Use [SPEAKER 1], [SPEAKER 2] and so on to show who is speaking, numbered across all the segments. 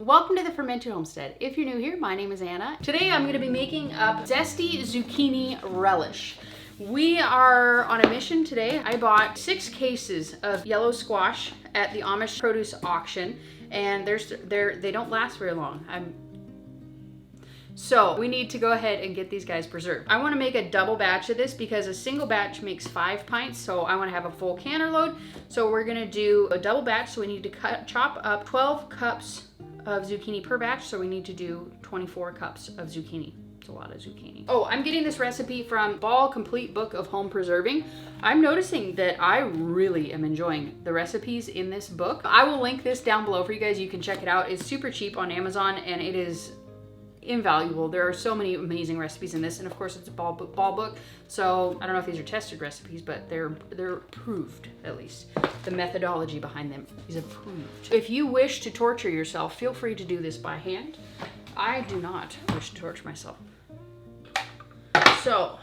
[SPEAKER 1] Welcome to the Fermented Homestead. If you're new here, my name is Anna. Today I'm going to be making up Zesty Zucchini Relish. We are on a mission today. I bought 6 cases of yellow squash at the Amish produce auction, and they don't last very long. So we need to go ahead and get these guys preserved. I want to make a double batch of this because a single batch makes 5 pints, so I want to have a full canner load. So we're going to do a double batch, so we need to chop up 12 cups of zucchini per batch, so we need to do 24 cups of zucchini. It's a lot of zucchini. Oh, I'm getting this recipe from Ball Complete Book of Home Preserving. I'm noticing that I really am enjoying the recipes in this book. I will link this down below for you guys. You can check it out. It's super cheap on Amazon and it is invaluable. There are so many amazing recipes in this, and of course it's a ball book, so I don't know if these are tested recipes, but they're approved. At least the methodology behind them is approved. If you wish to torture yourself, feel free to do this by hand. I do not wish to torture myself. So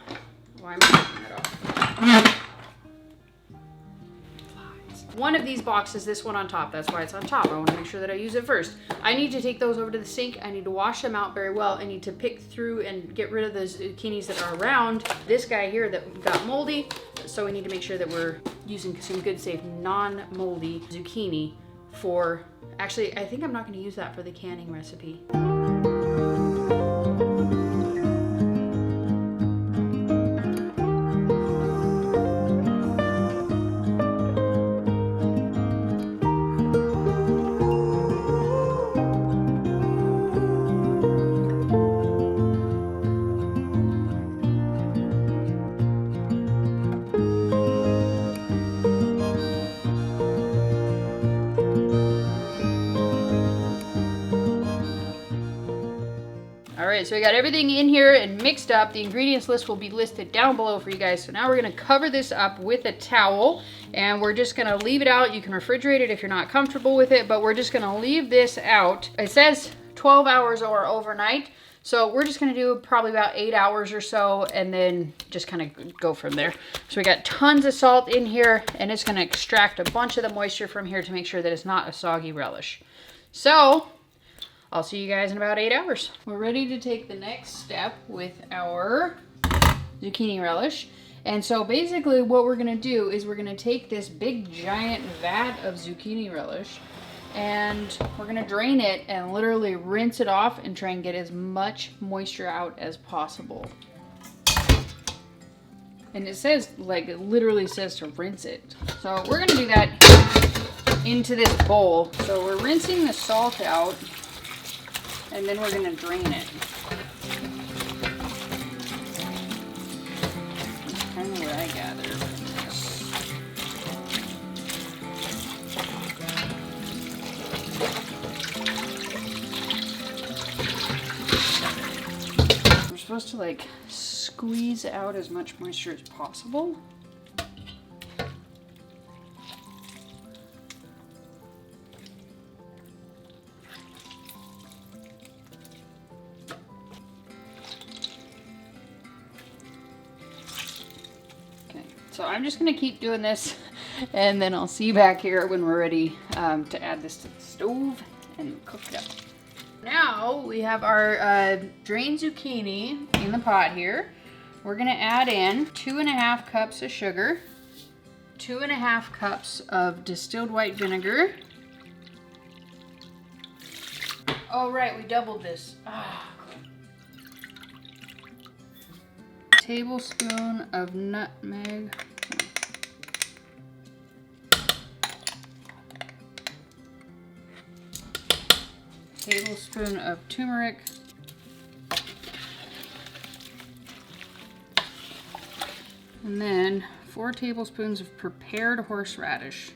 [SPEAKER 1] why am I taking that off? One of these boxes, this one on top, that's why it's on top. I want to make sure that I use it first. I need to take those over to the sink. I need to wash them out very well. I need to pick through and get rid of the zucchinis that are around this guy here that got moldy. So we need to make sure that we're using some good, safe, non-moldy zucchini for, actually, I think I'm not going to use that for the canning recipe. Alright, so we got everything in here and mixed up. The ingredients list will be listed down below for you guys. So now we're going to cover this up with a towel and we're just going to leave it out. You can refrigerate it if you're not comfortable with it, but we're just going to leave this out. It says 12 hours or overnight, so we're just going to do probably about 8 hours or so and then just kind of go from there. So we got tons of salt in here and it's going to extract a bunch of the moisture from here to make sure that it's not a soggy relish. So I'll see you guys in about 8 hours. We're ready to take the next step with our zucchini relish. And so basically what we're gonna do is we're gonna take this big giant vat of zucchini relish and we're gonna drain it and literally rinse it off and try and get as much moisture out as possible. And it says, like, it literally says to rinse it. So we're gonna do that into this bowl. So we're rinsing the salt out, and then we're going to drain it. That's kind of what I gathered from this. We're supposed to like squeeze out as much moisture as possible. So I'm just going to keep doing this and then I'll see you back here when we're ready to add this to the stove and cook it up. Now we have our drained zucchini in the pot here. We're going to add in 2.5 cups of sugar, 2.5 cups of distilled white vinegar. Oh right, we doubled this. Tablespoon of nutmeg. Tablespoon of turmeric. And then 4 tablespoons of prepared horseradish.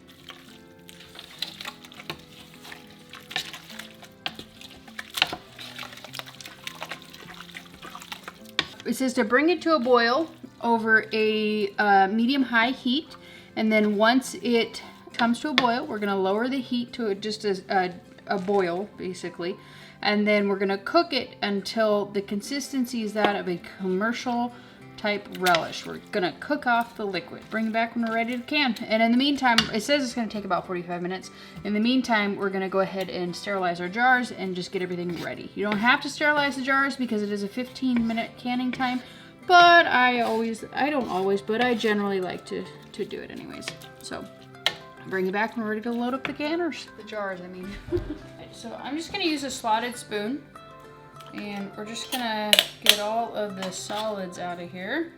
[SPEAKER 1] It says to bring it to a boil over a medium-high heat, and then once it comes to a boil, we're going to lower the heat to just a boil, basically, and then we're going to cook it until the consistency is that of a commercial type relish. We're gonna cook off the liquid. Bring it back when we're ready to can. And in the meantime, it says it's gonna take about 45 minutes. In the meantime, we're gonna go ahead and sterilize our jars and just get everything ready. You don't have to sterilize the jars because it is a 15-minute canning time, but I don't always, but I generally like to do it anyways. So bring it back when we're ready to load up the canners. The jars, I mean. So I'm just gonna use a slotted spoon. And we're just gonna get all of the solids out of here.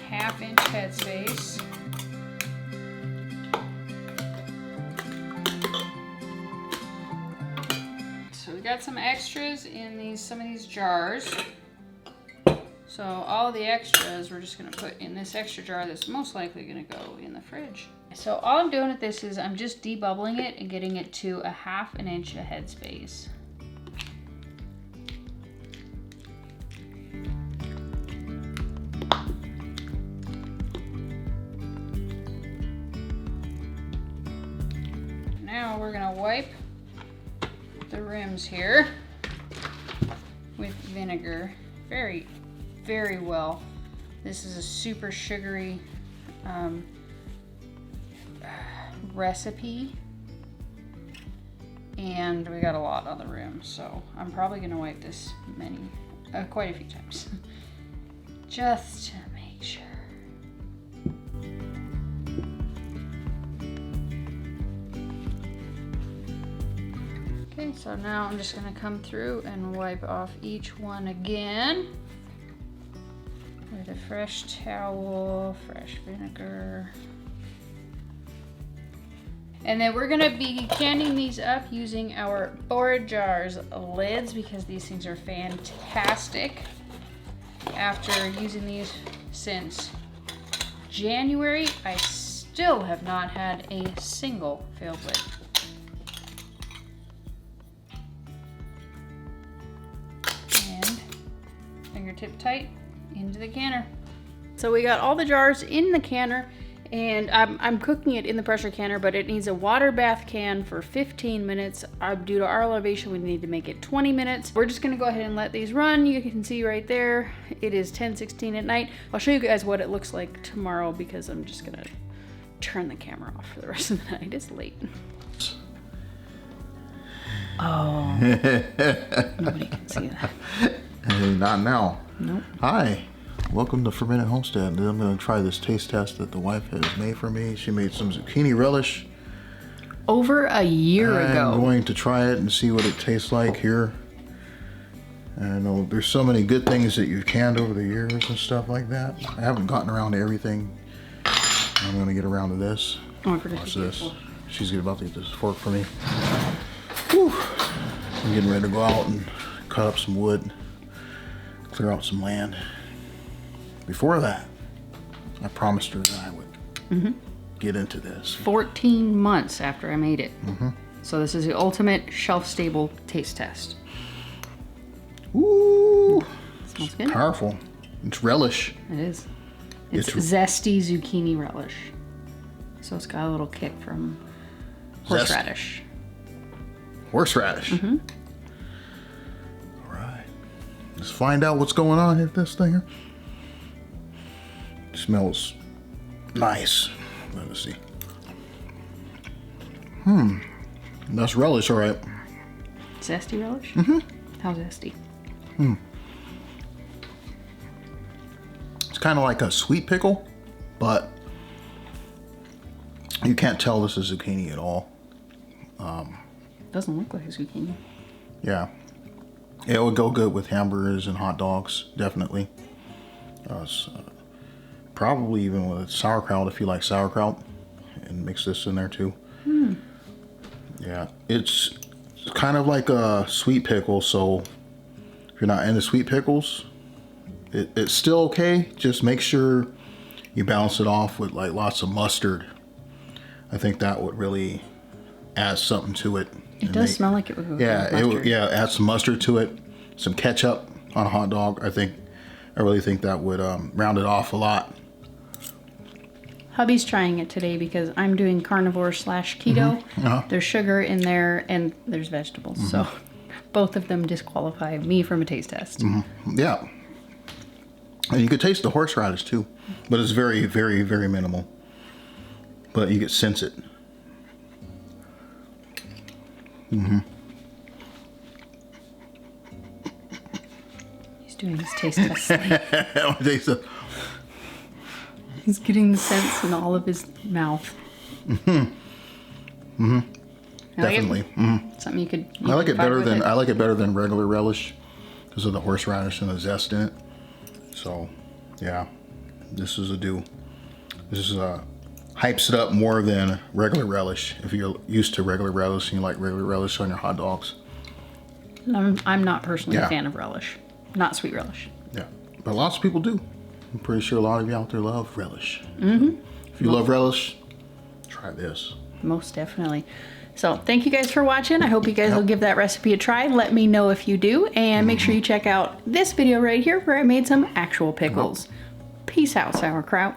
[SPEAKER 1] Half-inch headspace. So we got some extras in some of these jars. So all the extras we're just gonna put in this extra jar that's most likely gonna go in the fridge. So all I'm doing with this is I'm just debubbling it and getting it to a 1/2 inch of headspace. Now we're gonna wipe the rims here with vinegar very, very well. This is a super sugary recipe, and we got a lot on the rim, so I'm probably gonna wipe this quite a few times just to make sure. Okay, so now I'm just gonna come through and wipe off each one again with a fresh towel, fresh vinegar. And then we're gonna be canning these up using our Board Jars lids because these things are fantastic. After using these since January, I still have not had a single failed lid. And fingertip tight into the canner. So we got all the jars in the canner. And I'm cooking it in the pressure canner, but it needs a water bath can for 15 minutes. Due to our elevation, we need to make it 20 minutes. We're just gonna go ahead and let these run. You can see right there, it is 10:16 at night. I'll show you guys what it looks like tomorrow because I'm just gonna turn the camera off for the rest of the night. It's late. Oh, nobody can see that.
[SPEAKER 2] Not now.
[SPEAKER 1] Nope.
[SPEAKER 2] Hi. Welcome to Fermented Homestead. I'm going to try this taste test that the wife has made for me. She made some zucchini relish.
[SPEAKER 1] Over a year ago.
[SPEAKER 2] I'm going to try it and see what it tastes like here. And I know there's so many good things that you've canned over the years and stuff like that. I haven't gotten around to everything. I'm going to get around to this.
[SPEAKER 1] Oh, I forgot.
[SPEAKER 2] Watch this. She's about to get this fork for me. Whew. I'm getting ready to go out and cut up some wood, clear out some land. Before that, I promised her that I would get into this.
[SPEAKER 1] 14 months after I made it. So this is the ultimate shelf-stable taste test.
[SPEAKER 2] Ooh,
[SPEAKER 1] Smells good.
[SPEAKER 2] Powerful. It's relish.
[SPEAKER 1] It is. It's Zesty Zucchini Relish. So it's got a little kick from horseradish.
[SPEAKER 2] Horseradish. All right. Let's find out what's going on with this thing here. Smells nice. Let us see. That's relish, all right.
[SPEAKER 1] Zesty relish? How zesty?
[SPEAKER 2] It's kind of like a sweet pickle, but you can't tell this is zucchini at all.
[SPEAKER 1] Doesn't look like a zucchini.
[SPEAKER 2] Yeah. It would go good with hamburgers and hot dogs, definitely. Probably even with sauerkraut if you like sauerkraut, and mix this in there too. Yeah, it's kind of like a sweet pickle, so if you're not into sweet pickles, it's still okay. Just make sure you balance it off with like lots of mustard. I think that would really add something to it.
[SPEAKER 1] It does smell like it would go with mustard.
[SPEAKER 2] Add some mustard to it, some ketchup on a hot dog. I really think that would round it off a lot.
[SPEAKER 1] Hubby's trying it today because I'm doing carnivore / keto. There's sugar in there and there's vegetables. So both of them disqualify me from a taste test.
[SPEAKER 2] Yeah. And you could taste the horseradish too, but it's very, very, very minimal. But you can sense it.
[SPEAKER 1] He's doing his taste test. He's getting the sense in all of his mouth.
[SPEAKER 2] Definitely.
[SPEAKER 1] Something you could.
[SPEAKER 2] I like it better than regular relish because of the horseradish and the zest in it. So, yeah, this is a do. This is hypes it up more than regular relish. If you're used to regular relish and you like regular relish on your hot dogs.
[SPEAKER 1] I'm not personally a fan of relish, not sweet relish.
[SPEAKER 2] Yeah, but lots of people do. I'm pretty sure a lot of you out there love relish. If you love relish, try this.
[SPEAKER 1] Most definitely. So thank you guys for watching. I hope you guys will give that recipe a try. Let me know if you do, and make sure you check out this video right here where I made some actual pickles. Peace out, sauerkraut.